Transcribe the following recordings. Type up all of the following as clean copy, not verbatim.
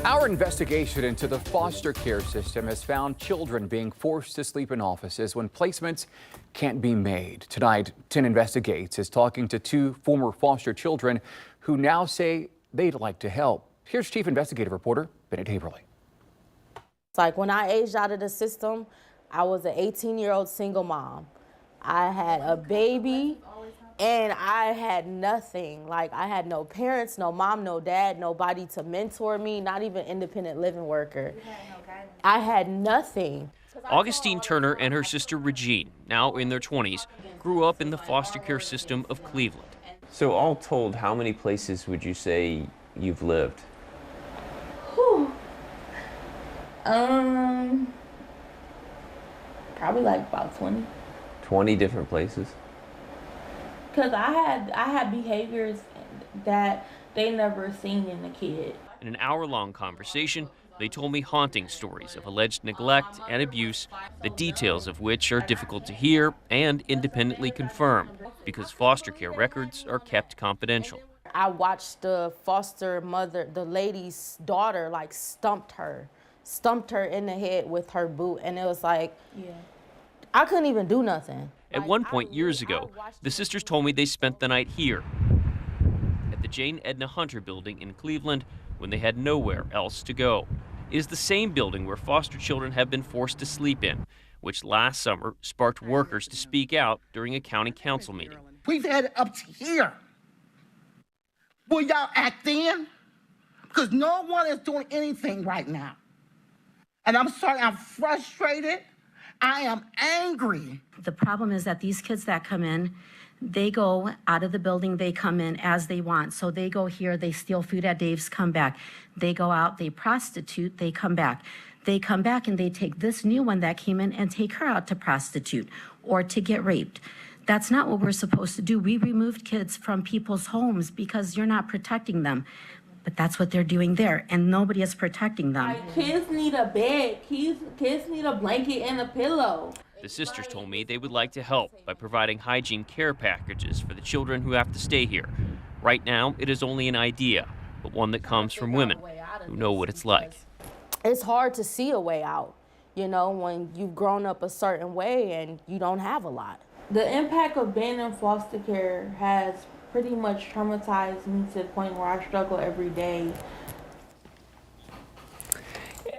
Our investigation into the foster care system has found children being forced to sleep in offices when placements can't be made. Tonight, 10 Investigates is talking to two former foster children who now say they'd like to help. Here's Chief Investigative Reporter Bennett Haverly. It's like when I aged out of the system, I was an 18-year-old single mom. I had a baby and I had nothing. Like, I had no parents, no mom, no dad, nobody to mentor me, not even independent living worker. I had nothing. Augustine Turner and her sister Regine, now in their 20s, grew up in the foster care system of Cleveland. So all told, how many places would you say you've lived? Whew. Probably like about 20. 20 different places? Because I had behaviors that they never seen in a kid. In an hour-long conversation, they told me haunting stories of alleged neglect and abuse, the details of which are difficult to hear and independently confirm because foster care records are kept confidential. I watched the foster mother, the lady's daughter, like stumped her in the head with her boot, and it was like, I couldn't even do nothing. At one point years ago, the sisters told me they spent the night here at the Jane Edna Hunter building in Cleveland when they had nowhere else to go. It is the same building where foster children have been forced to sleep in, which last summer sparked workers to speak out during a county council meeting. We've had it up to here. Will y'all act in? Because no one is doing anything right now. And I'm sorry, I'm frustrated. I am angry. The problem is that these kids that come in, they go out of the building, they come in as they want. So they go here, they steal food at Dave's, come back. They go out, they prostitute, they come back. They come back and they take this new one that came in and take her out to prostitute or to get raped. That's not what we're supposed to do. We removed kids from people's homes because you're not protecting them. But that's what they're doing there, and nobody is protecting them. Like, kids need a bed, kids need a blanket and a pillow. The sisters told me they would like to help by providing hygiene care packages for the children who have to stay here. Right now, it is only an idea, but one that comes from women who know what it's like. It's hard to see a way out, you know, when you've grown up a certain way and you don't have a lot. The impact of being in foster care has pretty much traumatized me to the point where I struggle every day.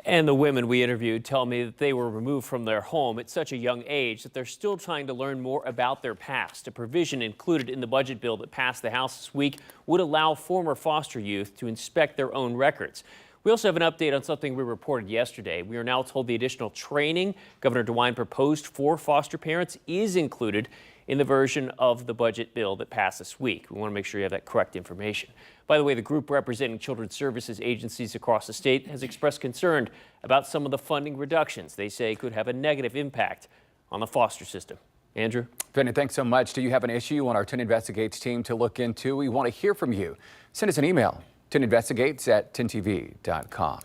And the women we interviewed tell me that they were removed from their home at such a young age that they're still trying to learn more about their past. A provision included in the budget bill that passed the House this week would allow former foster youth to inspect their own records. We also have an update on something we reported yesterday. We are now told the additional training Governor DeWine proposed for foster parents is included in the version of the budget bill that passed this week. We want to make sure you have that correct information. By the way, the group representing children's services agencies across the state has expressed concern about some of the funding reductions they say could have a negative impact on the foster system. Andrew? Bennett, thanks so much. Do you have an issue you want our 10 Investigates team to look into? We want to hear from you. Send us an email, 10investigates@10tv.com.